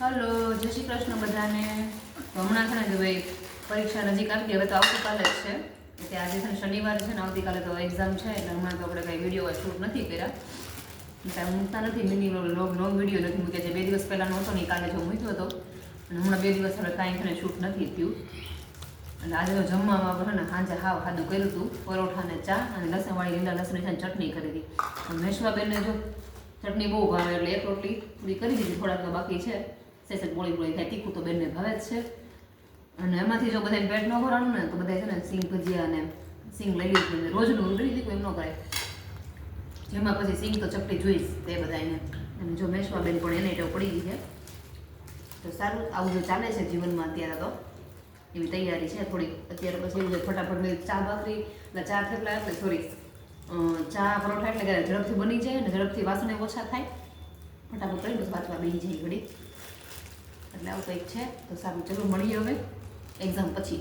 Hello, જય શ્રી કૃષ્ણ બધાને. તો હમણાં છે ને કે ભાઈ પરીક્ષા નજીક આવી હવે તો આવતીકાલે જ છે. એટલે આજે છે ને શનિવાર છે ને આવતીકાલે તો એક્ઝામ છે એટલે હમણાં તો આપણે કંઈ વિડીયો શૂટ નથી કર્યા. કાંઈ મૂકતા નથી મિની લોંગ વિડીયો નથી મૂક્યા. જે 2 દિવસ પહેલાંનો હતો ને કાલે જો મૂક્યો હતો અને હમણાં 2 દિવસ આપણે કાંઈ છે ને શૂટ નથી થયું. એટલે આજે તો જમવામાં આપણે ને સાંજે હાવ ખાધું કર્યું હતું પરોઠા ને ચા અને લસણવાળી લીલા લસણની છે ચટણી કરી હતી. મેશ્વાબેનને જો ચટણી બહુ ભાવે એટલે એક રોટલી પૂરી કરી દીધી, થોડાક તો બાકી છે. સેસેજ બોળી થાય તીખું તો બેનને ભાવે જ છે. અને એમાંથી જો બધાને પેટ ન ભરાણું ને તો બધા છે ને સિંગ ભજીયા અને સિંગ લઈ લીધું. રોજનું ઉલડી દીધું એમ ન કરાય, જેમાં પછી સિંગ તો ચપટી જોઈશ તે બધાને. અને જો મેશ્વાબેન પણ એને ટેવ પડી ગઈ છે. તો સારું, આવું જો ચાલે છે જીવનમાં અત્યારે તો એવી તૈયારી છે થોડીક. અત્યારે પછી એવું ફટાફટ મેં ચા ભાખરી એટલે ચા થેપલા એટલે સોરી ચા પરોઠા એટલે કે ઝડપથી બની જાય ને ઝડપથી વાસણે ઓછા થાય. ફટાફટ કરી બસ વાંચવા બેસી જાય ઘડી. એટલે આવું કંઈક છે. તો સારું, ચલો મળીએ હવે એક્ઝામ પછી.